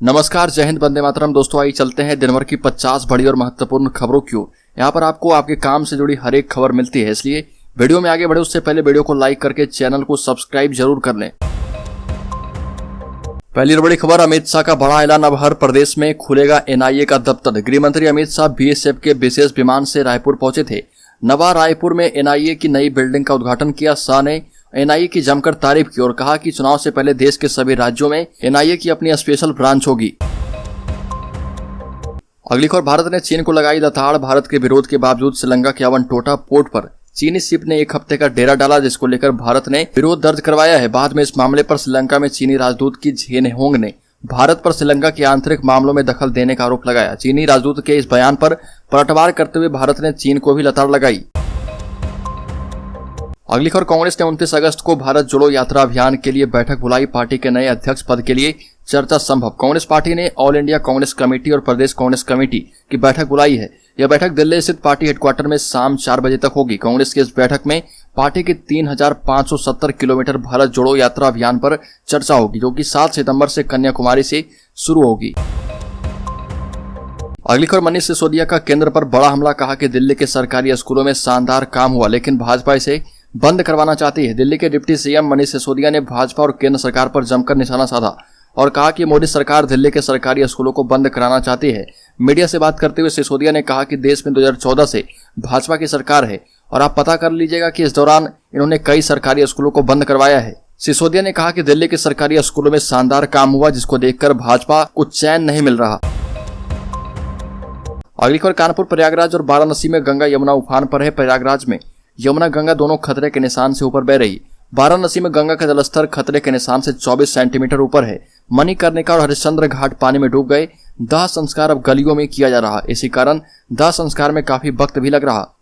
नमस्कार, जय हिंद, वंदे मातरम। दोस्तों आइए चलते हैं दिन भर की 50 बड़ी और महत्वपूर्ण खबरों की ओर। यहाँ पर आपको आपके काम से जुड़ी हर एक खबर मिलती है, इसलिए वीडियो में आगे बढ़े उससे पहले वीडियो को लाइक करके चैनल को सब्सक्राइब जरूर कर लें। पहली बड़ी खबर, अमित शाह का बड़ा ऐलान, अब हर प्रदेश में खुलेगा एनआईए का दफ्तर। गृह मंत्री अमित शाह बीएसएफ के विशेष विमान से रायपुर पहुंचे थे। नवा रायपुर में एनआईए की नई बिल्डिंग का उद्घाटन किया। शाह ने एनआईए की जमकर तारीफ की और कहा कि चुनाव से पहले देश के सभी राज्यों में एनआईए की अपनी स्पेशल ब्रांच होगी। अगली खबर, भारत ने चीन को लगाई लताड़। भारत के विरोध के बावजूद श्रीलंका के अवंटोटा पोर्ट पर चीनी शिप ने एक हफ्ते का डेरा डाला, जिसको लेकर भारत ने विरोध दर्ज करवाया है। बाद में इस मामले पर श्रीलंका में चीनी राजदूत की झेन होंग ने भारत पर श्रीलंका के आंतरिक मामलों में दखल देने का आरोप लगाया। चीनी राजदूत के इस बयान पर पलटवार करते हुए भारत ने चीन को भी लताड़ लगाई। अगली खबर, कांग्रेस ने 29 अगस्त को भारत जोड़ो यात्रा अभियान के लिए बैठक बुलाई। पार्टी के नए अध्यक्ष पद के लिए चर्चा संभव। कांग्रेस पार्टी ने ऑल इंडिया कांग्रेस कमेटी और प्रदेश कांग्रेस कमेटी की बैठक बुलाई है। यह बैठक दिल्ली स्थित पार्टी हेडक्वार्टर में शाम 4 बजे तक होगी। कांग्रेस की इस बैठक में पार्टी की 3570 किलोमीटर भारत जोड़ो यात्रा अभियान पर चर्चा होगी, जो कि 7 सितंबर से कन्याकुमारी से शुरू होगी। अगली खबर, मनीष सिसोदिया का केंद्र पर बड़ा हमला। कहा कि दिल्ली के सरकारी स्कूलों में शानदार काम हुआ, लेकिन भाजपा इसे बंद करवाना चाहती है। दिल्ली के डिप्टी सीएम मनीष सिसोदिया ने भाजपा और केंद्र सरकार पर जमकर निशाना साधा और कहा कि मोदी सरकार दिल्ली के सरकारी स्कूलों को बंद कराना चाहती है। मीडिया से बात करते हुए सिसोदिया ने कहा कि देश में 2014 से भाजपा की सरकार है और आप पता कर लीजिएगा कि इस दौरान इन्होंने कई सरकारी स्कूलों को बंद करवाया है। सिसोदिया ने कहा कि दिल्ली के सरकारी स्कूलों में शानदार काम हुआ, जिसको देखकर भाजपा को चैन नहीं मिल रहा। अगली खबर, कानपुर, प्रयागराज और वाराणसी में गंगा यमुना उफान पर है। प्रयागराज में यमुना गंगा दोनों खतरे के निशान से ऊपर बह रही। वाराणसी में गंगा का जलस्तर खतरे के निशान से 24 सेंटीमीटर ऊपर है। मणिकर्णिका और हरिश्चंद्र घाट पानी में डूब गए। दाह संस्कार अब गलियों में किया जा रहा, इसी कारण दाह संस्कार में काफी वक्त भी लग रहा।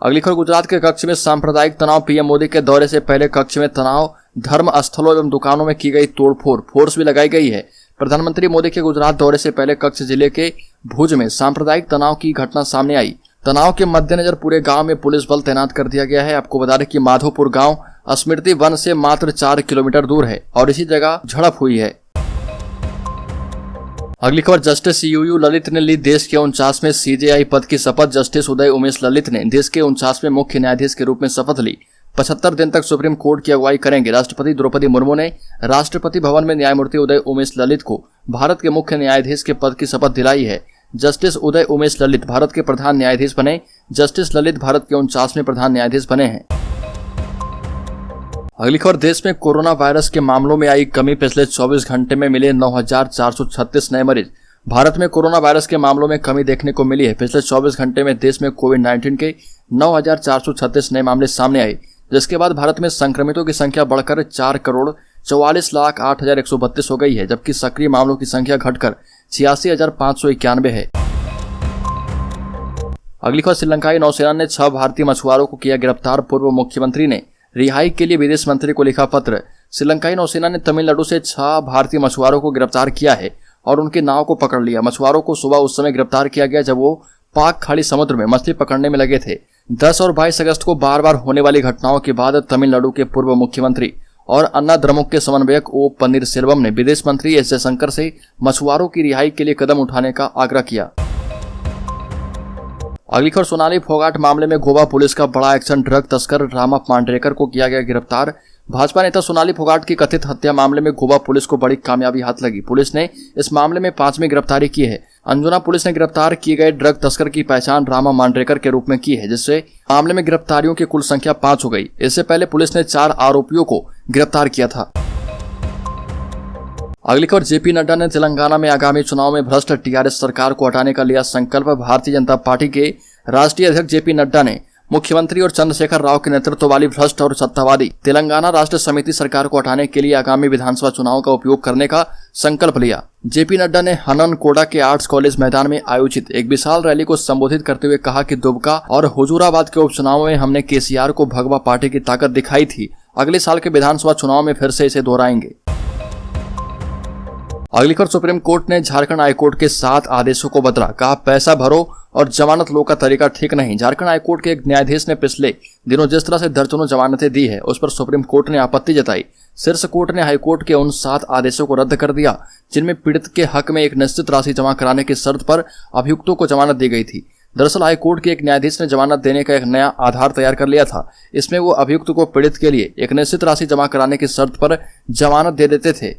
अगली खबर, गुजरात के कक्ष में सांप्रदायिक तनाव। पीएम मोदी के दौरे से पहले कक्ष में तनाव, धर्म स्थलों एवं दुकानों में की गई तोड़फोड़, फोर्स भी लगाई गई है। प्रधानमंत्री मोदी के गुजरात दौरे से पहले कच्छ जिले के भुज में सांप्रदायिक तनाव की घटना सामने आई। तनाव के मद्देनजर पूरे गांव में पुलिस बल तैनात कर दिया गया है। आपको बता दें कि माधोपुर गांव स्मृति वन से मात्र 4 किलोमीटर दूर है और इसी जगह झड़प हुई है। अगली खबर, जस्टिस यूयू ललित ने ली देश के 49वें सीजेआई पद की शपथ। जस्टिस उदय उमेश ललित ने देश के 49वें मुख्य न्यायाधीश के रूप में शपथ ली। 75 दिन तक सुप्रीम कोर्ट की अगुवाई करेंगे। राष्ट्रपति द्रौपदी मुर्मू ने राष्ट्रपति भवन में न्यायमूर्ति उदय उमेश ललित को भारत के मुख्य न्यायाधीश के पद की शपथ दिलाई है। जस्टिस उदय उमेश ललित भारत के प्रधान न्यायाधीश बने। जस्टिस ललित भारत के 49वें प्रधान न्यायाधीश बने हैं। अगली खबर, देश में कोरोना वायरस के मामलों में आई कमी। पिछले 24 घंटे में मिले 9436 नए मरीज। भारत में कोरोना वायरस के मामलों में कमी देखने को मिली है। पिछले 24 घंटे में देश में कोविड-19 के 9436 नए मामले सामने आए, जिसके बाद भारत में संक्रमितों की संख्या बढ़कर 4,44,08,132 हो गई है, जबकि सक्रिय मामलों की संख्या घटकर 86,591 है। अगली खबर, श्रीलंकाई नौसेना ने 6 भारतीय मछुआरों को किया गिरफ्तार। पूर्व मुख्यमंत्री ने रिहाई के लिए विदेश मंत्री को लिखा पत्र। श्रीलंकाई नौसेना ने तमिलनाडु से 6 भारतीय मछुआरों को गिरफ्तार किया है और उनकी नाव को पकड़ लिया। मछुआरों को सुबह उस समय गिरफ्तार किया गया जब वो पाक खाड़ी समुद्र में मछली पकड़ने में लगे थे। 10 और 22 अगस्त को बार बार होने वाली घटनाओं के बाद तमिलनाडु के पूर्व मुख्यमंत्री और अन्ना द्रमुक के समन्वयक ओ पन्नीरसेल्वम ने विदेश मंत्री एस जयशंकर से मछुआरों की रिहाई के लिए कदम उठाने का आग्रह किया। अगली खबर, सोनाली फोगाट मामले में गोवा पुलिस का बड़ा एक्शन। ड्रग तस्कर रामा मांडरेकर को किया गया गिरफ्तार। भाजपा नेता सोनाली फोगाट की कथित हत्या मामले में गोवा पुलिस को बड़ी कामयाबी हाथ लगी। पुलिस ने इस मामले में 5वीं गिरफ्तारी की है। अंजुना पुलिस ने गिरफ्तार किए गए ड्रग तस्कर की पहचान रामा मांडरेकर के रूप में की है, जिससे मामले में गिरफ्तारियों की कुल संख्या 5 हो गई। इससे पहले पुलिस ने 4 आरोपियों को गिरफ्तार किया था। अगली खबर, जेपी नड्डा ने तेलंगाना में आगामी चुनाव में भ्रष्ट टीआरएस सरकार को हटाने का लिया संकल्प। भारतीय जनता पार्टी के राष्ट्रीय अध्यक्ष जेपी नड्डा ने मुख्यमंत्री और चंद्रशेखर राव के नेतृत्व वाली भ्रष्ट और सत्तावादी तेलंगाना राष्ट्र समिति सरकार को हटाने के लिए आगामी विधानसभा चुनाव का उपयोग करने का संकल्प लिया। जेपी नड्डा ने हननकोड़ा के आर्ट्स कॉलेज मैदान में आयोजित एक विशाल रैली को संबोधित करते हुए कहा कि दुबका और हुजूराबाद के उपचुनाव में हमने केसीआर को भगवा पार्टी की ताकत दिखाई थी। अगले साल के विधानसभा चुनाव में फिर से इसे दोहराएंगे। अगली खबर, सुप्रीम कोर्ट ने झारखंड हाईकोर्ट के 7 आदेशों को बदला। कहा पैसा भरो और जमानत लो का तरीका ठीक नहीं। झारखंड हाईकोर्ट के एक न्यायाधीश ने पिछले दिनों जिस तरह से दर्जनों जमानतें दी है, उस पर सुप्रीम कोर्ट ने आपत्ति जताई। शीर्ष कोर्ट ने हाईकोर्ट के उन 7 आदेशों को रद्द कर दिया जिनमें पीड़ित के हक में एक निश्चित राशि जमा कराने की शर्त पर अभियुक्तों को जमानत दी गई थी। दरअसल हाईकोर्ट के एक न्यायाधीश ने जमानत देने का एक नया आधार तैयार कर लिया था। इसमें वो अभियुक्त को पीड़ित के लिए एक निश्चित राशि जमा कराने की शर्त पर जमानत दे देते थे।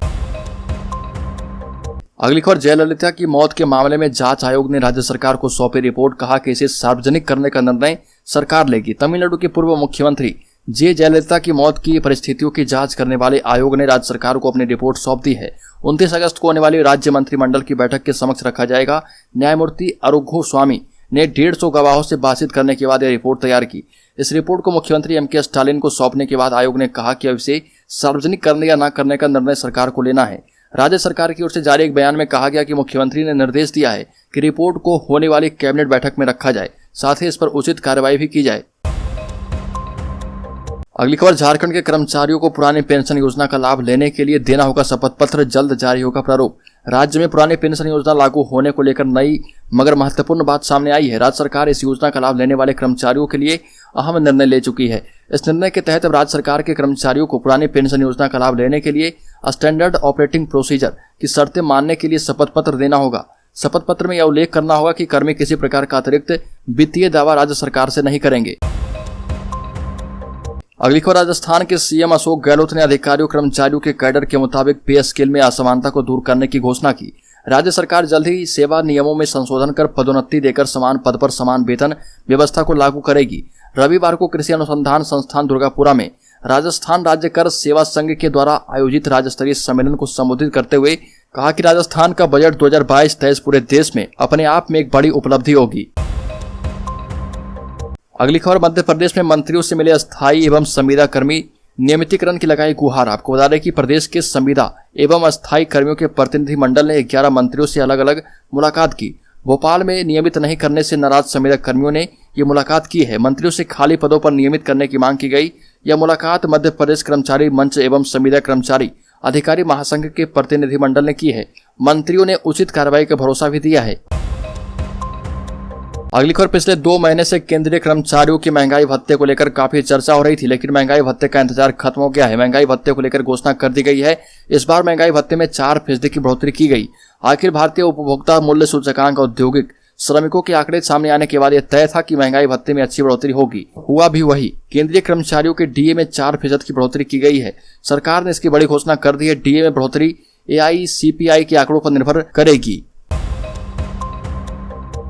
अगली खबर, जयललिता की मौत के मामले में जांच आयोग ने राज्य सरकार को सौंपी रिपोर्ट, कहा कि इसे सार्वजनिक करने का निर्णय सरकार लेगी। तमिलनाडु के पूर्व मुख्यमंत्री जयललिता की मौत की परिस्थितियों की जांच करने वाले आयोग ने राज्य सरकार को अपनी रिपोर्ट सौंप दी है। 29 अगस्त को होने वाली राज्य मंत्रिमंडल की बैठक के समक्ष रखा जाएगा। न्यायमूर्ति अरुघो स्वामी ने 150 गवाहों से बातचीत करने के बाद यह रिपोर्ट तैयार की। इस रिपोर्ट को मुख्यमंत्री एम.के. स्टालिन को सौंपने के बाद आयोग ने कहा कि अब इसे सार्वजनिक करने या न करने का निर्णय सरकार को लेना है। राज्य सरकार की ओर से जारी एक बयान में कहा गया कि मुख्यमंत्री ने निर्देश दिया है कि रिपोर्ट को होने वाली कैबिनेट बैठक में रखा जाए, साथ ही इस पर उचित कार्रवाई भी की जाए। अगली खबर, झारखंड के कर्मचारियों को पुरानी पेंशन योजना का लाभ लेने के लिए देना होगा शपथ पत्र, जल्द जारी होगा प्रारूप। राज्य में पुरानी पेंशन योजना लागू होने को लेकर नई मगर महत्वपूर्ण बात सामने आई है। राज्य सरकार इस योजना का लाभ लेने वाले कर्मचारियों के लिए अहम निर्णय ले चुकी है। इस निर्णय के तहत राज्य सरकार के कर्मचारियों को पुरानी पेंशन योजना का लाभ लेने के लिए स्टैंडर्ड ऑपरेटिंग प्रोसीजर की शर्तें मानने के लिए शपथ पत्र देना होगा। शपथ पत्र में यह उल्लेख करना होगा कि कर्मी किसी प्रकार का अतिरिक्त वित्तीय दावा राज्य सरकार से नहीं करेंगे। अगली खबर, राजस्थान के सीएम अशोक गहलोत ने अधिकारियों कर्मचारियों के कैडर के मुताबिक पे स्केल में असमानता को दूर करने की घोषणा की। राज्य सरकार जल्द ही सेवा नियमों में संशोधन कर पदोन्नति देकर समान पद पर समान वेतन व्यवस्था को लागू करेगी। रविवार को कृषि अनुसंधान संस्थान दुर्गापुरा में राजस्थान राज्य कर सेवा संघ के द्वारा आयोजित राज्य स्तरीय सम्मेलन को संबोधित करते हुए कहा कि राजस्थान का बजट 2022-23 पूरे देश में अपने आप में एक बड़ी उपलब्धि होगी। अगली खबर, मध्य प्रदेश में मंत्रियों से मिले अस्थायी एवं संविदा कर्मी नियमितीकरण की लगाई गुहार। आपको बता दें कि प्रदेश के संविदा एवं अस्थायी कर्मियों के प्रतिनिधि मंडल ने 11 मंत्रियों से अलग अलग मुलाकात की। भोपाल में नियमित नहीं करने से नाराज संविदा कर्मियों ने ये मुलाकात की है। मंत्रियों से खाली पदों पर नियमित करने की मांग की गई। यह मुलाकात मध्य प्रदेश कर्मचारी मंच एवं संविदा कर्मचारी अधिकारी महासंघ के प्रतिनिधि मंडल ने की है। मंत्रियों ने उचित कार्रवाई का भरोसा भी दिया है। अगली खबर, पिछले 2 महीने से केंद्रीय कर्मचारियों की महंगाई भत्ते को लेकर काफी चर्चा हो रही थी, लेकिन महंगाई भत्ते का इंतजार खत्म हो गया है। महंगाई भत्ते को लेकर घोषणा कर दी गई है। इस बार महंगाई भत्ते में 4% की बढ़ोतरी की गई। आखिर भारतीय उपभोक्ता मूल्य सूचकांक औद्योगिक श्रमिकों के आंकड़े सामने आने के बाद यह तय था कि महंगाई भत्ते में अच्छी बढ़ोतरी होगी। हुआ भी वही। केंद्रीय कर्मचारियों के डीए में 4% की बढ़ोतरी की गई है। सरकार ने इसकी बड़ी घोषणा कर दी है। डीए में बढ़ोतरी AICPI के आंकड़ों पर निर्भर करेगी।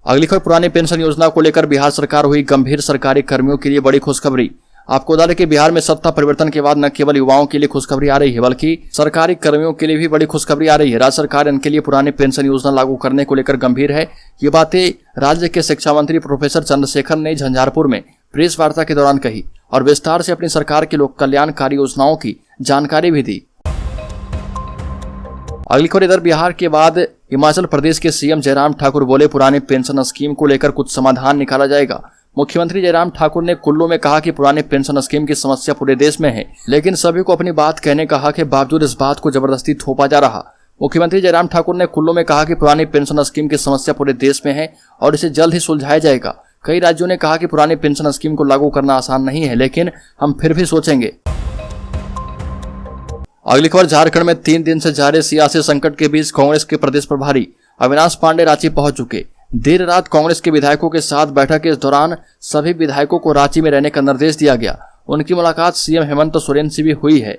अगली खबर, पुरानी पेंशन योजना को लेकर बिहार सरकार हुई गंभीर। सरकारी कर्मियों के लिए बड़ी खुशखबरी। आपको बता दें कि बिहार में सत्ता परिवर्तन के बाद न केवल युवाओं के लिए खुशखबरी आ रही है, बल्कि सरकारी कर्मियों के लिए भी बड़ी खुशखबरी आ रही है। राज्य सरकार इनके लिए पुरानी पेंशन योजना लागू करने को लेकर गंभीर है। ये बातें राज्य के शिक्षा मंत्री प्रोफेसर चंद्रशेखर ने झंझारपुर में प्रेस वार्ता के दौरान कही और विस्तार से अपनी सरकार की लोक कल्याणकारी योजनाओं की जानकारी भी दी। अगली खबर, इधर बिहार के बाद हिमाचल प्रदेश के सीएम जयराम ठाकुर बोले, पुरानी पेंशन स्कीम को लेकर कुछ समाधान निकाला जाएगा। मुख्यमंत्री जयराम ठाकुर ने कुल्लू में कहा कि पुरानी पेंशन स्कीम की समस्या पूरे देश में है, लेकिन सभी को अपनी बात कहने का हक के बावजूद इस बात को जबरदस्ती थोपा जा रहा। मुख्यमंत्री जयराम ठाकुर ने कुल्लू में कहा कि पुरानी पेंशन स्कीम की समस्या पूरे देश में है और इसे जल्द ही सुलझाया जाएगा। कई राज्यों ने कहा कि पुरानी पेंशन स्कीम को लागू करना आसान नहीं है, लेकिन हम फिर भी सोचेंगे। अगली खबर, झारखंड में 3 दिन से जारी सियासी संकट के बीच कांग्रेस के प्रदेश प्रभारी अविनाश पांडे रांची पहुंच चुके। देर रात कांग्रेस के विधायकों के साथ बैठक के दौरान सभी विधायकों को रांची में रहने का निर्देश दिया गया। उनकी मुलाकात सीएम हेमंत सोरेन से भी हुई है।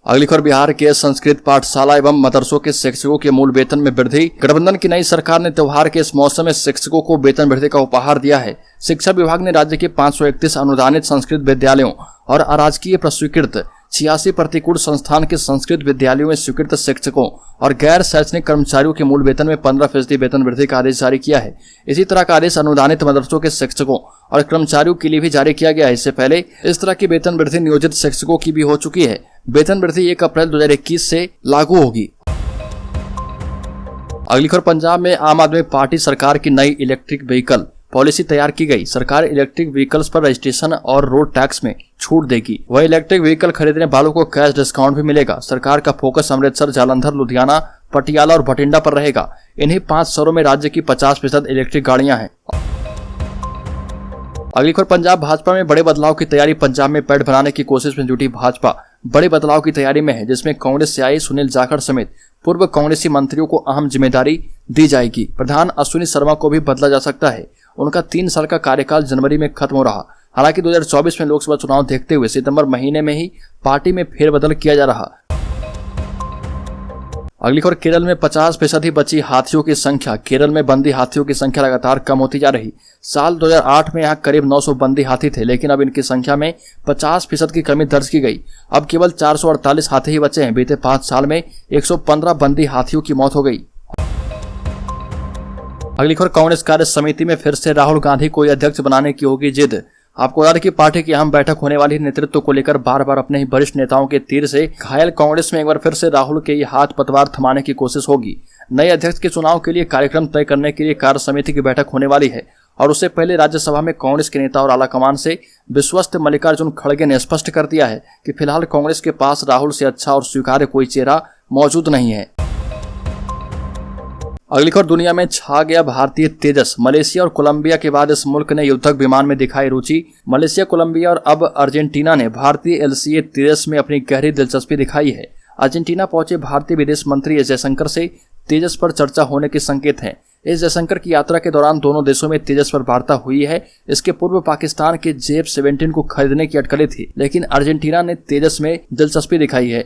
अगली खबर, बिहार के संस्कृत पाठशाला एवं मदरसों के शिक्षकों के मूल वेतन में वृद्धि। गठबंधन की नई सरकार ने त्योहार के इस मौसम में शिक्षकों को वेतन वृद्धि का उपहार दिया है। शिक्षा विभाग ने राज्य के 531 अनुदानित संस्कृत विद्यालयों और अराजकीय प्रस्वीकृत 86 प्रतिकूल संस्थान के संस्कृत विद्यालयों में स्वीकृत शिक्षकों और गैर शैक्षणिक कर्मचारियों के मूल वेतन में 15% वेतन वृद्धि का आदेश जारी किया है। इसी तरह का आदेश अनुदानित मदरसों के शिक्षकों और कर्मचारियों के लिए भी जारी किया गया है। इससे पहले इस तरह की वेतन वृद्धि नियोजित शिक्षकों की भी हो चुकी है। वेतन वृद्धि 1 अप्रैल 2021 से लागू होगी। अगली खबर, पंजाब में आम आदमी पार्टी सरकार की नई इलेक्ट्रिक व्हीकल पॉलिसी तैयार की गई। सरकार इलेक्ट्रिक व्हीकल्स पर रजिस्ट्रेशन और रोड टैक्स में छूट देगी। वह इलेक्ट्रिक व्हीकल खरीदने वालों को कैश डिस्काउंट भी मिलेगा। सरकार का फोकस अमृतसर, जालंधर, लुधियाना, पटियाला और बठिंडा पर रहेगा। इन्हीं 5 शहरों में राज्य की 50% इलेक्ट्रिक गाड़ियां हैं। अगली खबर पंजाब भाजपा में बड़े बदलाव की तैयारी। पंजाब में पैठ बनाने की कोशिश में जुटी भाजपा बड़े बदलाव की तैयारी में है, जिसमें कांग्रेस से आए सुनील जाखड़ समेत पूर्व कांग्रेसी मंत्रियों को अहम जिम्मेदारी दी जाएगी। प्रधान अश्विनी शर्मा को भी बदला जा सकता है। उनका 3 साल का कार्यकाल जनवरी में खत्म हो रहा। हालांकि 2024 में लोकसभा चुनाव देखते हुए सितंबर महीने में ही पार्टी में फेरबदल किया जा रहा। अगली खबर केरल में 50% ही बची हाथियों की संख्या। केरल में बंदी हाथियों की संख्या लगातार कम होती जा रही। साल 2008 में यहाँ करीब 900 बंदी हाथी थे, लेकिन अब इनकी संख्या में 50% की कमी दर्ज की गई। अब केवल 448 हाथी ही बचे हैं। बीते 5 साल में 115 बंदी हाथियों की मौत हो गई। अगली खबर कांग्रेस कार्य समिति में फिर से राहुल गांधी को अध्यक्ष बनाने की होगी जिद। आपको बता दें कि पार्टी की अहम बैठक होने वाली नेतृत्व को लेकर बार बार अपने ही वरिष्ठ नेताओं के तीर से घायल कांग्रेस में एक बार फिर से राहुल के हाथ पतवार थमाने की कोशिश होगी। नए अध्यक्ष के चुनाव के लिए कार्यक्रम तय करने के लिए कार्य समिति की बैठक होने वाली है और उससे पहले राज्यसभा में कांग्रेस के नेता और आलाकमान से विश्वस्त मल्लिकार्जुन खड़गे ने स्पष्ट कर दिया है कि फिलहाल कांग्रेस के पास राहुल से अच्छा और स्वीकार्य कोई चेहरा मौजूद नहीं है। अगली खबर दुनिया में छा गया भारतीय तेजस। मलेशिया और कोलंबिया के बाद इस मुल्क ने युद्धक विमान में दिखाई रुचि। मलेशिया, कोलंबिया और अब अर्जेंटीना ने भारतीय LCA तेजस में अपनी गहरी दिलचस्पी दिखाई है। अर्जेंटीना पहुंचे भारतीय विदेश मंत्री एस जयशंकर से तेजस पर चर्चा होने के संकेत हैं। एस जयशंकर की यात्रा के दौरान दोनों देशों में तेजस पर वार्ता हुई है। इसके पूर्व पाकिस्तान के JF-17 को खरीदने की अटकलें थी, लेकिन अर्जेंटीना ने तेजस में दिलचस्पी दिखाई है।